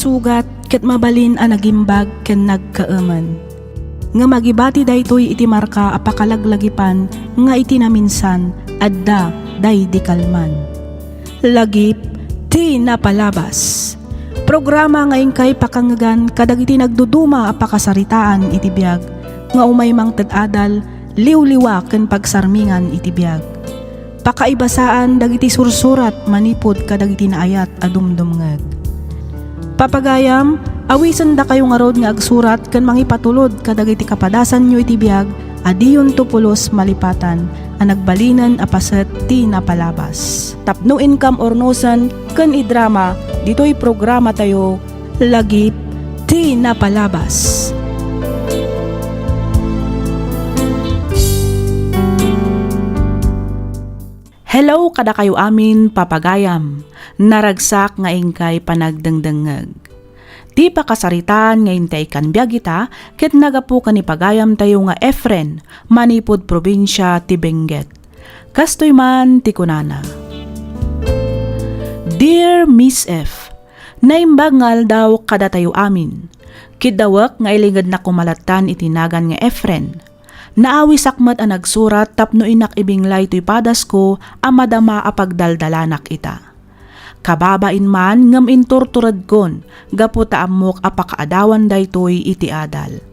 sugat ket mabalin a nagimbag ken nagkaaman. Nga magibati daytoy iti marka a pakalaglagipan nga iti naminsan adda day di kalman. Lagip ti napalabas. Programa ngayon kay pakangagan kadagiti nagduduma a pakasaritaan iti biag nga umay mang tadadal liwliwa ken pagsarmingan iti biag. Pakaibasaan dagiti sursurat manipod kadagiti naayat a dumdumngeg. Papagayam, awisan da kayo nga rod nga agsurat ken mangipatulod kadagiti kapadasan nyo iti biag adiyon tupulos malipatan a nagbalinan a paset ti napalabas. Tapno income ornosan ken idrama ditoy programa tayo lagip ti napalabas. Hello kada kayo amin papagayam, naragsak nga ingkay panagdengdengeg. Di pa kasaritaan nga intay kan biyagita, ket nagapu kan ipagayam tayo nga Efren, manipod probinsya ti Benguet. Kastoy man ti kunana. Dear Miss F, naimbag ngal daw kada tayo amin. Kidawak nga iligad na kumalatan itinagan nga Efren. Naawi sakmat ang nagsurat tapno inak ibinglay to'y padas ko ang madama apagdaldalanak ita. Kababain man ngam inturturad kon, gaputa amok apakaadawan daytoy iti adal.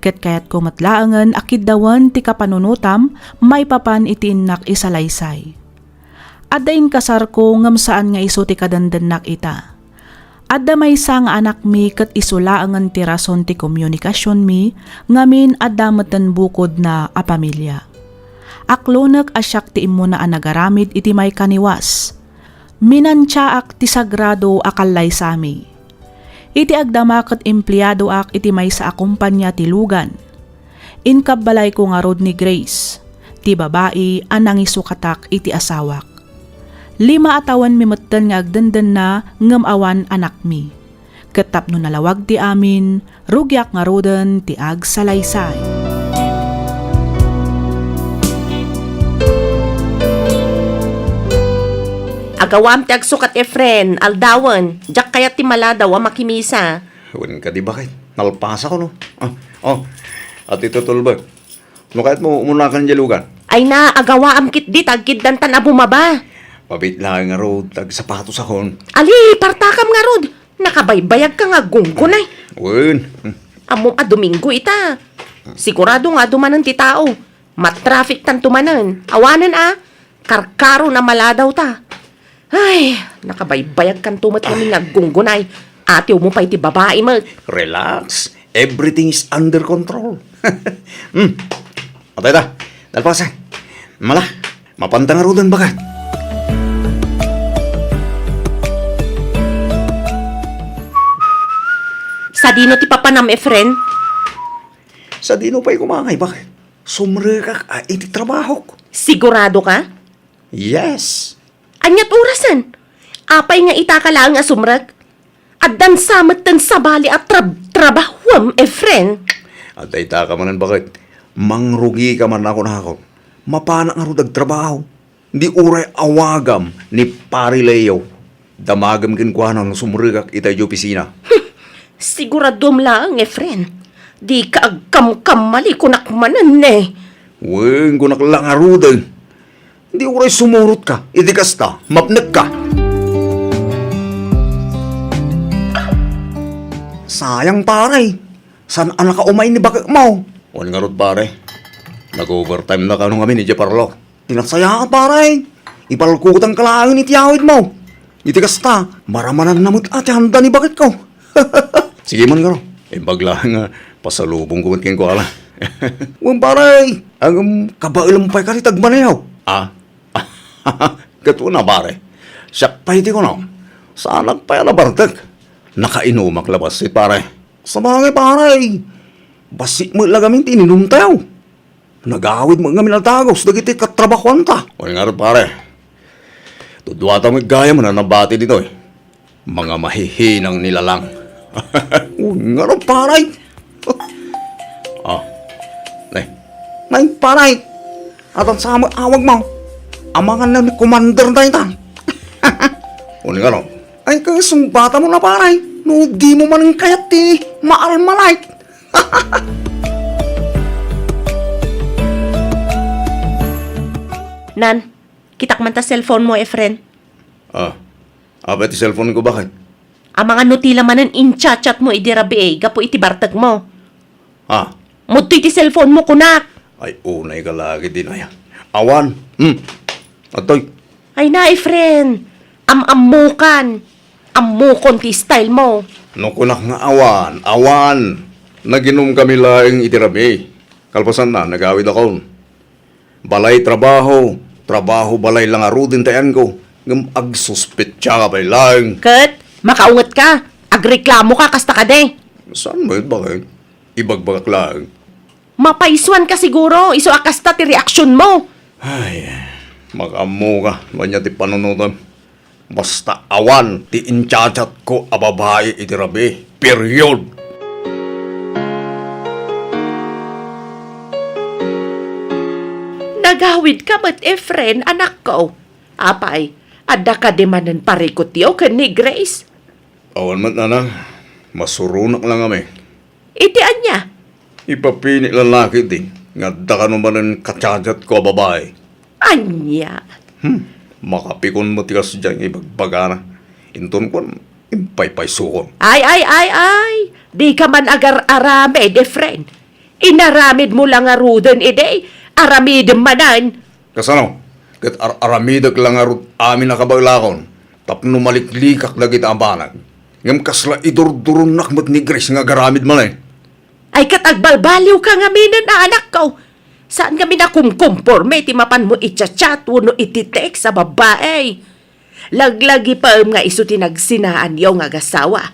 Ket kayat ko matlaangan akiddawan ti kapanunutam, may papan iti inak isalaysay. Adain kasar ko ngam saan nga iso ti kadandanak ita. Adda may nga anak mi ket isulaangan ti rason ti komunikasyon mi, ngamin adda meten bukod na a pamilya. Aklonek asyak ti immo na anagaramid iti may kaniwas. Minansyaak ti sagrado akallay sami. Iti agdama ket empleyado ak iti may sa akumpanya ti lugan. Inkabbalay ko nga rod ni Grace, ti babae anang isukatak iti asawak. 5 atawan mi metten nga agdenden na ngem awan anak mi. Ketapno nalawag ti amin, rugyak nga roden ti agsalaysay. Agawam ti agsukat Efren, aldawan, jak kaya ti maladaw a makimisa. Huwag ka di bakit? Nalpasa ko no? At ito tulbag. No kahit mo umunakan jalugan. Ay na, agawaam kit di, tagkid dantan a bumaba. Pabit lang nga rod, tag sapatos akon. Ali, partakam nga rod, nakabaybayag ka nga gunggunay. Wen. Amo a Domingo ita. Sigurado nga dumanan ti tao. Matraffic tan tumanan. Awanan karkaro na maladaw ta. Ay, nakabaybayag kan tumat kami nga gunggunay. Atiw mo pa iti babae mo. Relax. Everything is under control. Atay ta. Dalpasan. Mala. Mapanta nga rodan bagat. Sa dino ti papanam, Efren? Sa dino pa'y kumangay, bakit? Sumrikak iti trabaho ko. Sigurado ka? Yes. Anyat orasan? Apay nga itakalaan nga sumrag? At dan samat tan sabali at trabahwam, Efren? At ay taka manan bakit? Mangrugi ka man ako na ako. Mapana nga rudag trabaho. Di uray awagam ni Pari Leo. Damagam kinkuhanan ng sumrikak itay di opisina. Siguradom lang, Efren. Di ka agkam-kamali kunakmanan eh. Wen, kunak lang arudan. Di uray sumurot ka. Iti kasta, mapnag ka. Sayang paray. San anak ka umay ni bakit mo? Wan nga rod pare. Nag-overtime na ka nung kami ni Jeparlo. Tinaksaya ka paray. Ipalkutan ka lang ni tiyawid mo. Iti kasta, maramanan namot ati handa ni bakit ko. Sige man ka ro. Bagla nga, pasalubong kumat keng ko ala. Wan paray, ang kabailampay ka ni tagmanayaw. Gato na pare. Siyak pa iti ko no. Saan nagpaya na bartag? Nakainumak labas si pare. Sa bagay paray. Basi mo lagamin tininum tayo. Nagawid mo nga minatagos. Dagiti katrabakuan ta. O nga rin pare. Tudwata mo gaya mo na nabati dito eh. Mga mahihinang nilalang. Nga rin paray. Nay, paray. At ang sama awag mo. Amangan na ni commander tayo ta. O nga rin. Ay, kasong bata mo na paray. No, di mo man kayat maalmalait. Nan, kitak man ta cellphone mo, Efren. Apa ti cellphone ko bakit? Ang mga nutila manan in-chat mo idirabi gapo iti bartag mo. Ah, Mudto iti cellphone mo, kunak. ay unay ka lagi din ay. Awan. Atoy. Ay na, Efren. Amukan. Amukon ti style mo. No kunak nga awan. Naginom kami laing itirabi. Kalpasan na, nagawid ako. Balay trabaho balay lang arudin tayan ko. Ngam agsuspetya ka pa lang. Kat, makaungat ka. Agreklamo ka, kasta ka de. Saan mo yun bakit? Ibagbagak lang. Mapaiswan ka siguro. Iso akasta ti reaksyon mo. Ay, mag-amo ka. Manya ti panunutan. Basta awan, ti inchachat ko ababae itirabi. Period. Nagawid ka ba't, Efren, anak ko? Apay, ada ka di manan parikot yaw ka ni Grace. Awan man na masurunak lang kami. Iti anya. Ipapini lalaki din. Nga ka naman ang kachachat ko babae. Anya. Makapikon mo tikas dyan ibagbagana. Inton ko, impay-pay sukon. Ay. Di ka man agar-aramid, Efren. Inaramid mo lang aruden, ide. Aramid manan. Kasano? Kat aramidak lang arut amin nakabaglakon. Tapno maliklikak lagi ang banag. Ngam kasla idurduron nakmat ni Grace nga garamid man eh. Ay katagbalbaliw ka nga minan na anak ko. Saan kami na kumkumporme ti mapan mo itchat-chat no iti-text sa babae. Laglagi pa nga iso tinagsinaan yaw nga gasawa.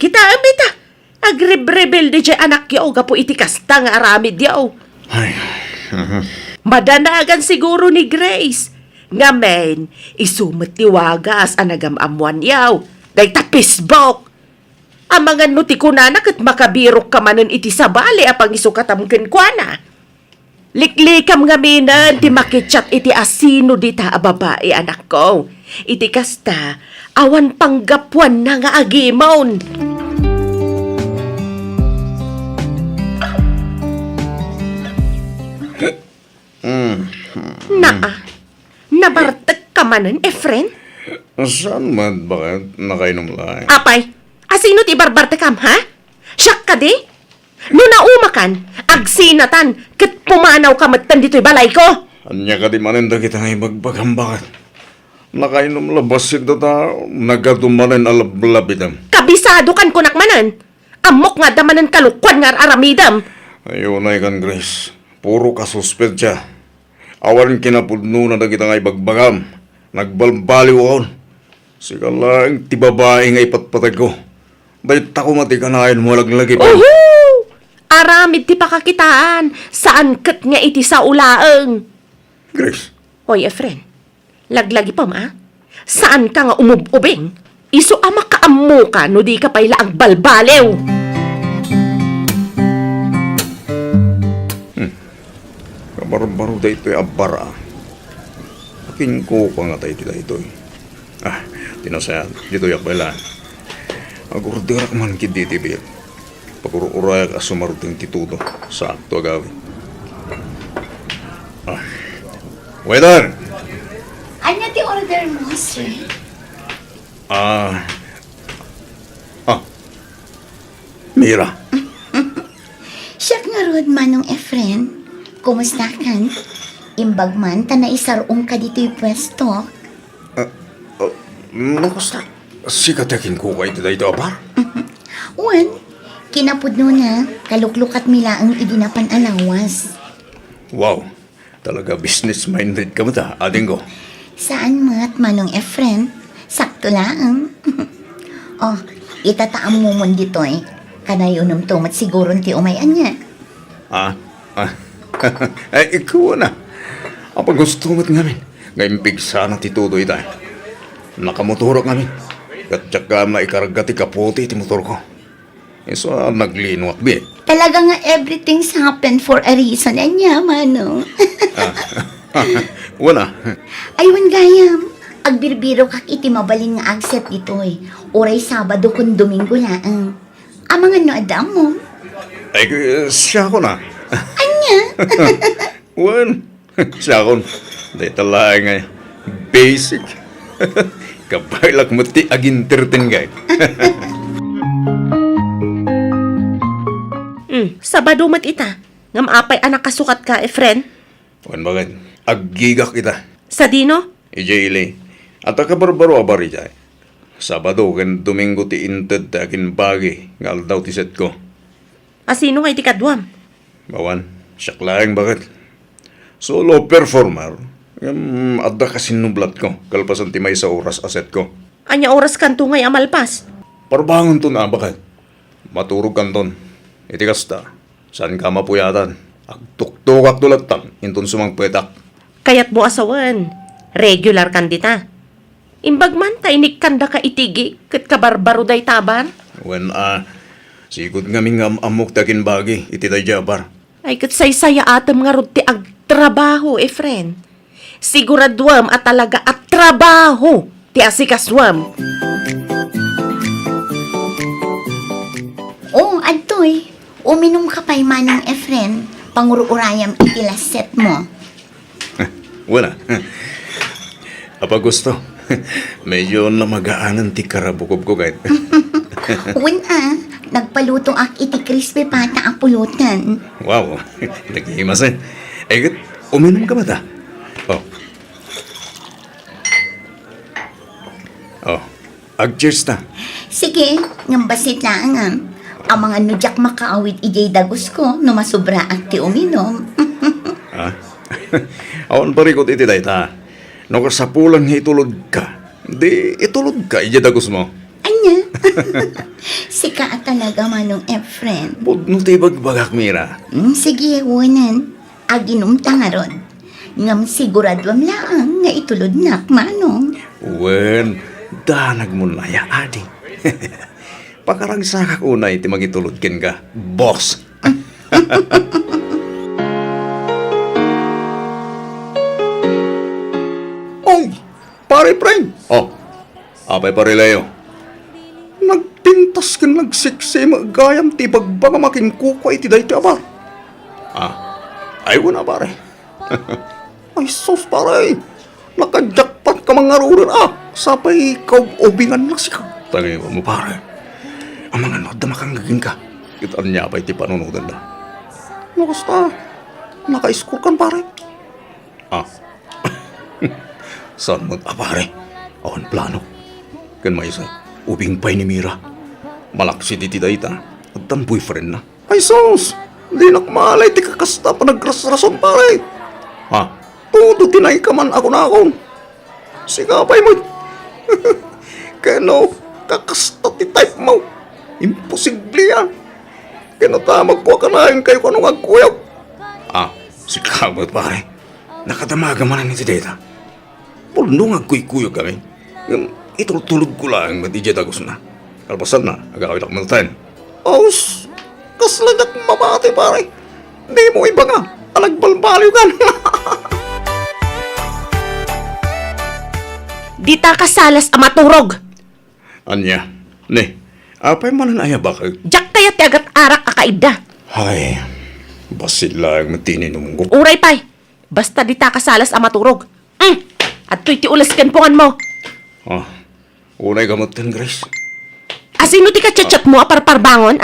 Kita amita. Agrebrebel di jay anak yaw gapo iti kasta nga aramid yaw. Ay, Madanagan siguro ni Grace. Nga men, isumit ti wagas anagamamuan yaw. Day tapisbok. Ang mga nuti ko na kat makabirok ka manan iti sabali apang isukatamken kwa na. Liklikam nga minan ti makichat iti asino dita a babae anak ko. Iti kasta, awan panggapuan na nga agimon. Nabartag ka manan, Efren? saan man bakit nakainom lang? Apay, asino ti barbartekam, ha? Siyak ka di? No naumakan, agsinatan, kat pumanaw ka matan dito'y balay ko. Anya ka di maninda kita nga ibagbagam bakit? Nakainom labasit na ta, nagadumanin alablabidam. Kabisado kan kunak manan. Amok nga damanan kalukwan nga aramidam. Ayun na ikan Grace, puro ka suspect siya. Awan kinapudno na kita nga ibagbagam. Nagbalbaliw akon. Sika lang, ti babae nga ipatpatag ko. Dahil tako matikanayan mo laglagi pa. Uhu! Aramid ti pakakitaan. Saan kat nga iti sa ulaeng? Grace, Hoy, Efren. Laglagi pa ma? Saan ka nga umububing? Iso ama kaamu ka no di ka payla ang balbalew. kabaro-baro da ito'y abara. Akin ko pa nga tayo ito'y. Tinasayan, dito yak bala. Agurdirak man kiditibir. Pagururayak asumaruting titudo sa akto agawin. Waiter! Ano ti order mo, sir? Mira. Siyak nga rod manong Efren. Kumusta kan? Imbag man, ta na isarong ka dito'y pwesto. Nakusta? Sikatakin ko kayo dito abar? Wan, kinapudno na, kaluklukat mila ang idinapan alawas. Wow, talaga business-minded ka mo ta, ading ko. Saan mat manong Efren? Sakto lang. Oh, itataam mo mo dito'y. Kanayon tumat siguro ti umayan niya. Ay, ikaw na. Apag gusto mo't ngamin. Ngayon pigsa na titudo ita. Nakamotorok ngamin. At tsaka maikarga ti kaputi ti motor ko. So, naglinuak bi. Talaga nga everything's happened for a reason. Anya, manong. Wala. Aywan gayam. Agbirbiro kak iti mabalin nga agset ditoy. Oray Sabado kun Domingo laang. Amang ano adam mo? Ay, siya ko na. Anya? Wan, siya ko. Dahil talaga nga, basic. Kabailak mo ti aginterten gay. Sabado mat ita. Ngam apay anak kasukat ka, friend. Wan bagay, aggigak kita. Sa dino? Ijay at akabarbaro abari jay. Sabado kan Domingo ti inted ta akin bagi, ngal daw ti set ko. Asino nga iti kadwam? Bawan, siyak laeng bakit? Solo performer, adda kasinublat ko, kalpasan ti may sa oras aset ko. Anya oras kanto ngay amalpas. Parbangon to na bakit? Maturog kanton. Iti kasta, saan ka mapuyatan? Agtuktukak tulatan, intun sumang petak. Kayat mo asawan. Regular kandita. Imbag man, tainik kanda ka itigi, kat kabarbaro day taban. When sigod nga ming amok takin bagi, iti day jabar. Ay, kat saysaya atam nga rod ti agtrabaho, friend. Siguradwam at talaga at trabaho ti asikaswam. Oh, adtoy. Uminom ka pa'y manong Efren. Pangururayam iti laset mo. Wala. Apa gusto? Medyo namagaanan ti karabukob ko kahit. Nagpaluto ak iti crispy pata ang pulutan. Wow, naghihimas eh. Eh, uminom ka ba ta? Ag-cheers ta. Sige, ngambasit lang ang mga nudyak makaawit ijay dagos ko no masubra ak ti uminom. Awan parikot iti day ta. No kasapulang itulod ka. Di itulod ka, ijadagos mo. Anya? Sika at talaga manong Efren. Budno ti bagbagak mira. Sige, wanan. Aginom tangaron. Ngam siguradwam laang nga itulod nak manong. Wen, danag mo na ya, adi. Pakarang sakak unay ti magitulod ken ka, boss. Oh, pare friend. Apay pare Leo. Nagpintas ken nagsiksi magayam ti pagbagamakin kuko iti day ti abar. Ay wala pare. Ay sus pare. Nakajakpat ka mga ruran sapay ikaw obingan na siya. Tagay mo pare. Ang mga nod na makanggagin ka. Itaan niya pa iti panunudan na. Nakasta. Naka-score kan pare. Saan mo pare? Awan plano. Kan may isa. Ubing pay ni Mira. Malaksi di tidayta. At tan boyfriend na. Ay sus! Di nakmalay ti kakasta pa nagrasrason pare. Todo tinay ka man ako na ako. Sigapay mo. Kano, kakasta ti type mo. Imposible yan. Kano tamag ko akalain kayo kung anong agkuyaw. Sigapay pare. Nakadamaga man ni tidayta. Pulno agkuy-kuyo kami. Itultulog ko lang matijay dagos na. Kalpasan na, agawin ako malatayin. Aus, kaslagat mabate pare. Di mo iba nga, alagbalbaliw ka. Dita kasalas amaturog. Anya, ne, apay manan aya bakal. Jak kaya ti agat arak akaida. Ay, basit lang matinin mo. Uray pay. Basta dita kasalas amaturog. At to'y ti ulas kanpungan mo. Unay gamot kan, Grace. Asino ti kachat mo aparparbangon,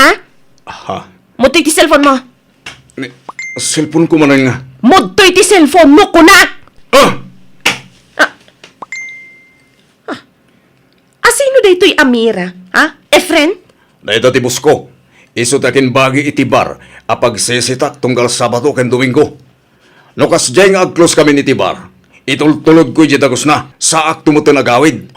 Mutoy ti cellphone mo. Ne, cellphone ko manan nga. Mutoy ti cellphone mo kunak. Asino daytoy Amira, Efren? Dahil ti busko, iso takin bagi iti bar, apag sesitak tunggal Sabado ken Domingo. Nukas jay nga agclose kami ni ti bar. Itultulog ko dagos na, saak tumuto na gawid.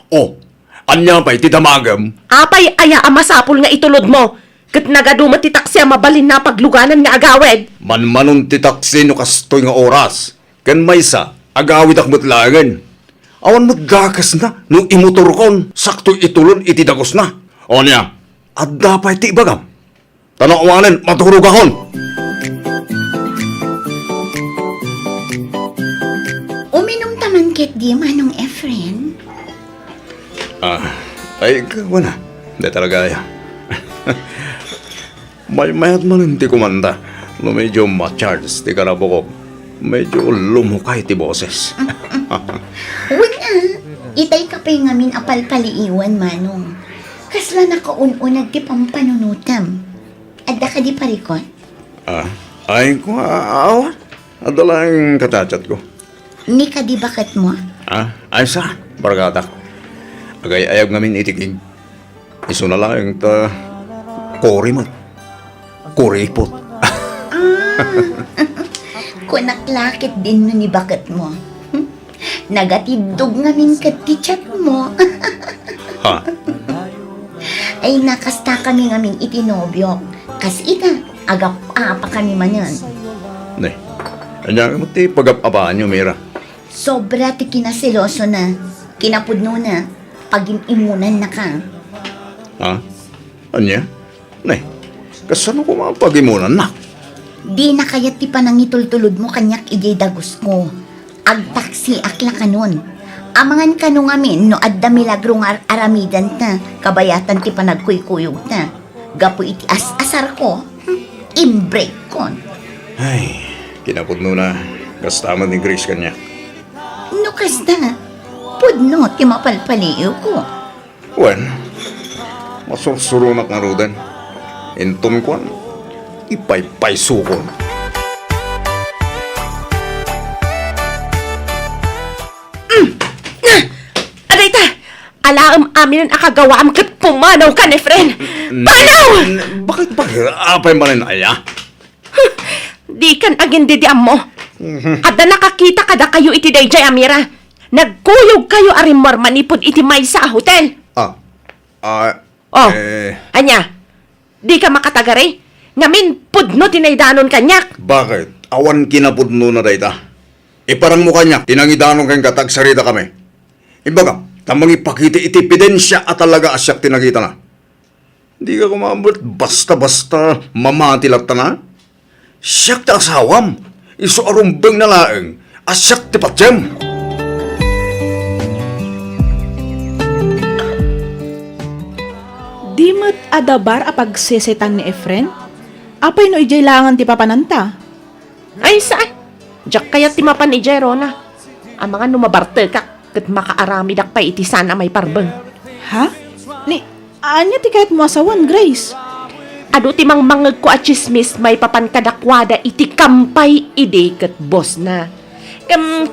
Anya pa'y ti damagam. Apay aya amasapol nga itulod mo. Kat nagadumat ti taksi mabalin na pagluganan nga agawid. Manmanon ti taksi no kastoy nga oras. Kan maysa, agawid ak mutlangan. Awan magakas na, no imotor kon, sakto itulon iti dagos na. O niya, adda pa'y ti ibagam. Tanawanan, maturog akon. Uminom taman ket di manong Efren. Ay, wala. Hindi talaga ya. May mayat man ti kumanda. No medyo ma-charge ti karabokog. Medyo lumukay ti boses. Wala. Itay ka pa'y ngamin apal-paliiwan, Manong. Kasla nakaununag ti pampanunutam. Adda ka di parikot? Ay ko awan. Adala yung katachat ko. Ni ka di bakat mo? Ay sa, bargatak. Agay ayag ngamin itikig. Iso na lang ta kori mo. Kuripot. Kunaklakit din no ni bakat mo. Nagatidog ngamin kat ti chat mo. Ha? Ay nakasta kami ngamin itinobyo. Kas ita, agap pa kami manan. Ne. Anya mo ti pagapabaan nyo, Mira. Sobra ti kinasiloso na. Kinapudno na. Pag-imunan na ka. Ha? Anya? Ne. Kasano ko mga pag-imunan na? Di na kayat ti panangitultulod mo kanyak ijay dagos ko. Agtaksi akla kanon. Amangan kanong amin no adda milagrong aramidan na. Kabayatan ti panagkuykuyog na. Gapo iti asar ko. Imbreak kon. Ay, kinapudno na. Kastaman ni Grace kanya. No kasta. Pudno ti mapalpaliw ko. Wen, masursurunak nga rudan. Intom ko, ipay-pay sukon. Aray ta! Alaam amin ang akagawaam kat pumanaw ka ni friend. Panaw! Bakit apay man rin aya? Di kan agin didiam mo. Ada nakakita kada kayo iti dayjay Amira. Nagkuyog kayo arimor manipod iti may sa hotel. Oh, anya, di ka makatagari? Ngamin, pudno tinaydanon kanyak. Bakit? Awan kinapudno na dayta. Iparang mukha niya, tinangidanon kayong katagsarita kami. Ibaga, tamang ipakita iti ebidensya at talaga asyak tinagita na. Di ka kumabot, basta-basta mamatilat na. Siyak ti asawam, iso arumbeng na laeng, asyak ti patyem. Di mo't adabar apag sesitan ni Efren? Apay no ijay langan ti papananta? Ay, saan? Diyak kaya timapan ni Jerona. Ang mga numabarte ka, kat makaarami dak pa iti sana may parbeng. Ha? Ni, anya ti kahit mo asawan, Grace? Ado timang mangag ko at chismis may papankadakwada iti kampay ide kat boss na.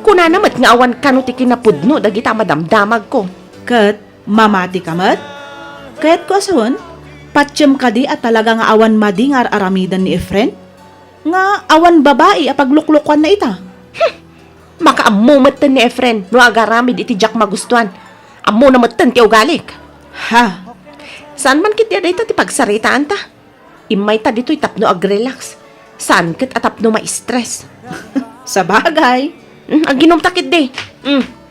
Kuna namat nga awan kano ti kinapudno dagita madamdamag ko. Kat, mamati ka mat? Kaya't ko asawan, patsyem ka di at talaga nga awan madi nga aramidan ni Efren? Nga awan babae apagluklukan na ita. Makaamumatan ni Efren no agaramid iti jak magustuhan. Amo namatan ti ugalik. Ha? Saan man kit dito ti pagsaritaan ta? Imay ta dito itapno ag-relax. Saan kit atapno ma-stress? Sa bagay. Ang ginom takit de.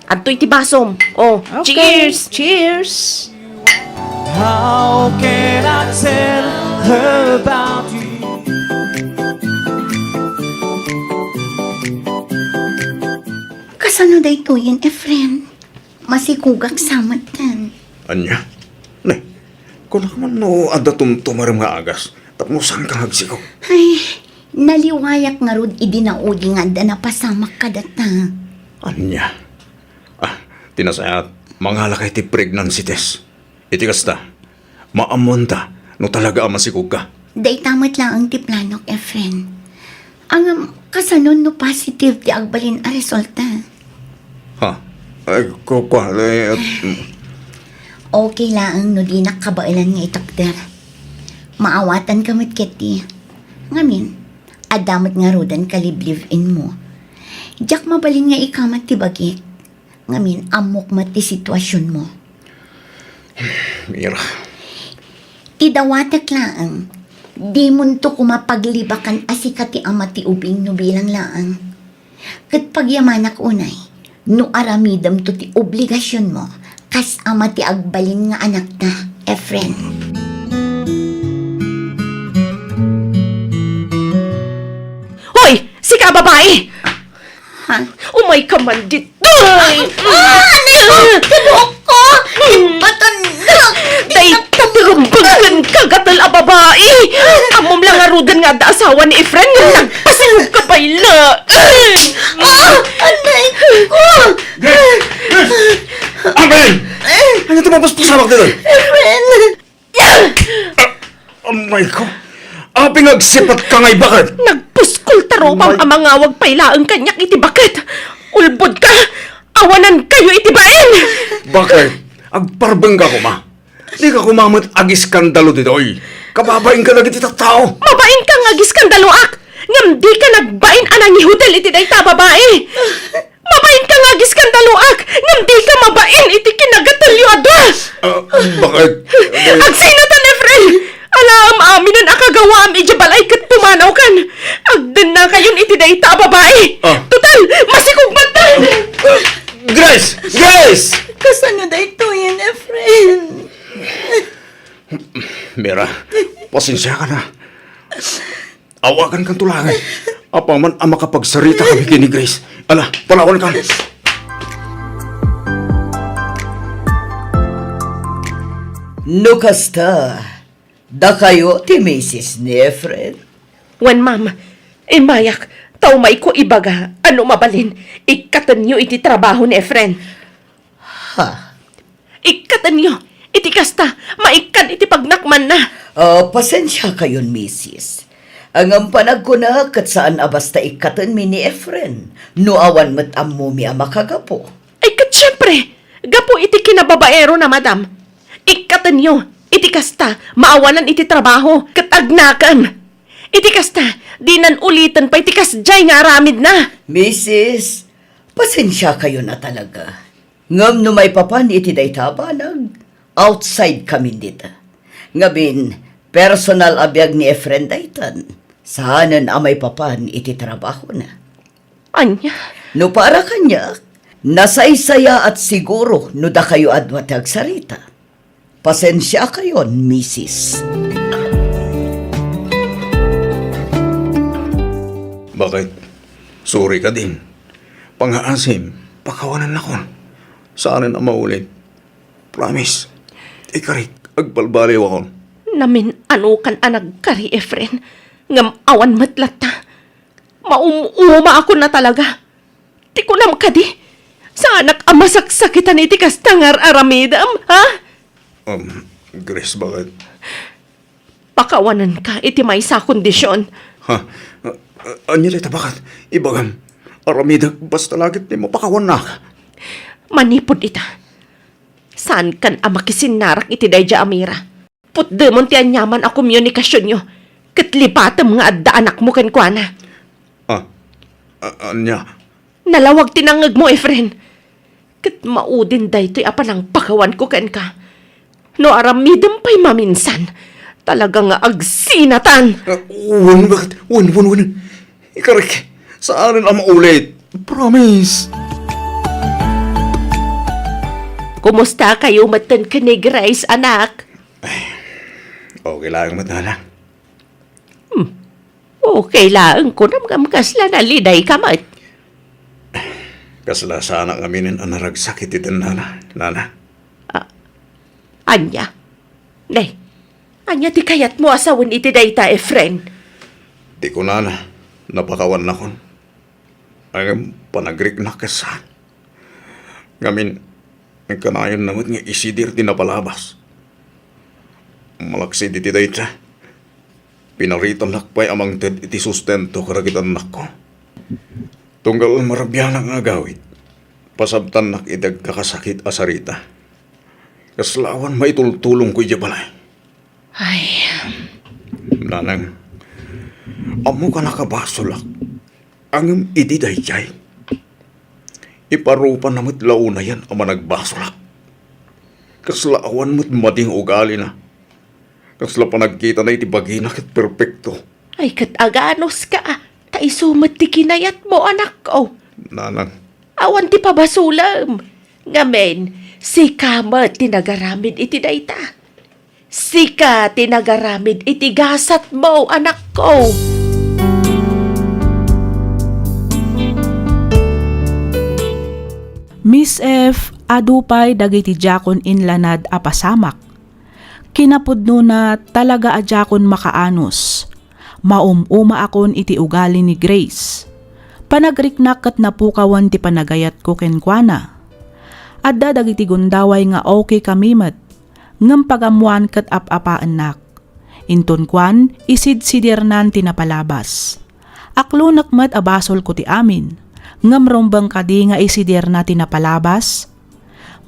Adto iti basom. Oh, Okay. cheers! Cheers! How can I tell her about you? Kasano day to yun, Efren? Masikugak samatan. Anya? Ne, kung naman no, ada tumtumarim nga agas, tapno saan ka hagsiko? Ay, naliwayak nga rod idinaudi nga da napasamak ka data. Anya? Tinasayat, mga lakay ti pregnancy test. Iti kasta, maamonta, no talaga amasikog ka. Day tamat lang ang tiplanok, Efren. Ang kasanon no positive ti agbalin a resulta. Ha? Ay, Okay lang no di nakabailan nga itakder. Maawatan kamit keti. Ngamin, adamat nga rodan kaliblive-in mo. Diyak mabalin nga ikamat ti bagik. Ngamin, amok mat ti sitwasyon mo. Mira. Idawatak laang. Di munto kumapaglibakan asikati amati ubing no bilang laang. Kat pagyamanak unay, no aramidam to ti obligasyon mo, kas amati agbalin nga anak na, Efren. Hoy! Sika babae! Ha? Umay ka man dito! Ano? Tibuok ko! Batanak! Day tatirumbagan kagatal a babae. Amom lang arudan nga da asawa ni Efren nga nagpasilog ka payla. Anay ko! Amen! Ano ito mapaspasamak dito? Efren! Amay ko. Pingagsipat ka nga'y bakit? Nagpuskol tarupam ang mga wag pailaang kanyak iti bakit. Ulbod ka. Awanan kayo iti baen. Bakit? Agparbeng ka ko, ma. Di ka kumamit agis skandalo dito, oy. Kababain ka na iti tao. Mabain ka nga giskandaluak. Ngam di ka nagbain anang hotel iti dayta babae. Mabain ka nga giskandaluak. Ngam di ka mabain iti kinagatalyo adwa. Bakit? Agsinatan, Efren! Alam amin ang akagawa am ijabalay kat pumanaw kan. Agdan na kayon iti dayta babae. Total, masikugmat na. Grace! Grace! Kasano da ito yan, Efren? Mira, pasensya ka na. Awakan kang tulangan. Apaman ang makapagsarita kami kini Grace. Ala, palawan ka. No kasta, da kayo ti Mrs. ni Efren. Wan ma'am, mayak, taumay ko ibaga, ano mabalin, ikatan nyo iti trabaho ni Efren. Ha? Ikatan nyo, iti kasta, maikan iti pagnakman na. Pasensya kayon, Mrs. Ang ampanag ko na kat saan abasta ikatan mi ni Efren, no awan mat ammo mi makagapo. Ay kat syempre, gapo iti kinababaero na madam. Ikatan nyo, iti kasta, maawanan iti trabaho, katagnakan. Iti kasta, di nan ulitan pa iti kasjay nga aramid na. Mrs., pasensya kayo na talaga. Ngam no may papan iti daytabanag, outside kami dita. Ngabin, personal abiyag ni Efren daytan. Saanan amay papan iti trabaho na. Anya, No para kanya, nasaysaya at siguro no da kayo adwatag sarita. Pasensya kayon, Mrs. Bakit? Sorry ka din. Pangaasim, pakawanan ako. Saanin ang maulit? Promise. Ikarik, agbalbaliw ako. namin anukan anag kari Efren, ngam awan matlata. Maumuma ako na talaga. Ti ko nam kadi. Sa anak amasaksakitan iti kastangar aramidam, ha? Grace, bakit? Pakawanan ka iti may sa kondisyon. Ha? Anya lita, bakit? Ibagam, aramidag basta lagit ni mo pakawan na ka. Manipod ita. Saan kan amakisinarak iti dayja amira? Putdemon ti anyaman a komunikasyon nyo. Katlipatam nga adda anak mo kankwana. Anya? Nalawag tinangag mo, Efren. Kat maudin daytoy apanang pakawan ko ken ka. No aramidem pa'y maminsan. Talaga nga agsinatan. Bakit? Wan. Ikarik, saan ang maulit? Promise. Kumusta kayo matan ka ni Grace, anak? Okay lang matala. Okay lang ko namgam kasla na liday kamat. Kasla sana kaminin ang naragsakit ito, nana. Anya? Nay, anya ti kayat mo asawan iti dayta, Efren. Di ko napakawan na kon. Ang panagrik na kasan. Ngamin, ang kanayon naman nga isidir di napalabas. Malaksi di dayta. Pinaritan lakpay amang ted iti sustento karagitan nak ko. Tunggal marabyan ang agawit. Pasabtan nak idag kakasakit asarita. Kaslawan maitultulong ko iyabalay. Ay, Nanang, amo ka nakabasolak. Ang ididay jay. Iparupan na mo't launa yan ang managbasolak. Kaslaawan mo't mading ugali na. Kasla pa nagkita na itibagina kat perpekto. ay kataganos ka. Taisumat ti kinayat mo, anak ko. Nanang, Awan ti pabasulam. Ngamen, si Kama tinagaramid iti dayta. Sika tinagaramid iti gasat mo, anak ko. Miss F, Adupay dagiti jakon inlanad a pasamak. Kinapudno na talaga a jakon makaanos. Maumuma akon iti ugali ni Grace. Panagriknak kat napukawan ti panagayat ko kenkwana. Adda dagiti gundaway nga okay kamimet. Ngem pagamuan kat apapaan nak. Inton kwan isid-sidirnan ti napalabas. Aklo nakmat abasol ko ti amin. Ngem rombang kadi nga isidir na ti napalabas.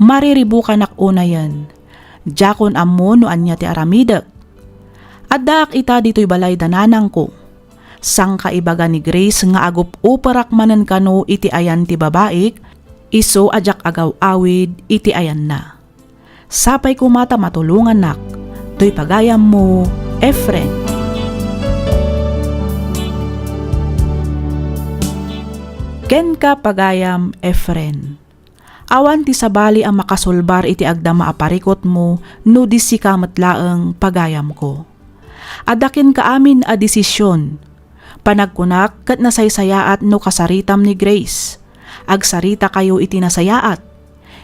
Mariribukan ak una yan. Jakon ammo no anya ti aramidak. Adda ak ita dito'y balay dananang ko. Sang kaibaga ni Grace nga agup uparak manan kano iti ayan ti babaik, iso ajak agaw awid iti ayan na. Sapay kumata matulungan nak, to'y pagayam mo, Efren. Ken ka pagayam, Efren. Awan ti sabali ang makasulbar iti agdama aparikot mo, no di si kamatlaang pagayam ko. Adakin ka amin a desisyon. Panagkunak kat nasaysayaat no kasaritam ni Grace. Agsarita kayo iti nasayaat.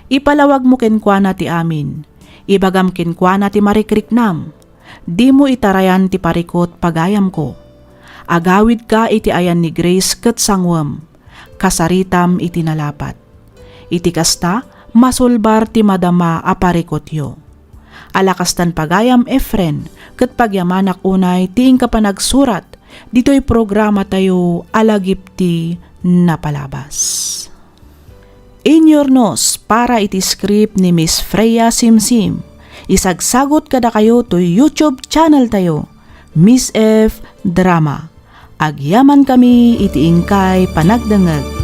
Ipalawag mo kenkwana ti amin. Ibagam kenkwana ti marikriknam. Di mo itarayan ti parikot pagayam ko. Agawid ka iti ayan ni Grace kat sangwam. Kasaritam iti nalapat. Iti kasta masulbar ti madama a parikot yo. Alakastan pagayam Efren kat pagyamanak unay ting kapanagsurat. Dito'y programa tayo alagipti na palabas. Inyornos para iti script ni Miss Freya Simsim. Isagsagot kada kayo to YouTube channel tayo, Miss F Drama. Agyaman kami iti ingkay panagdangag.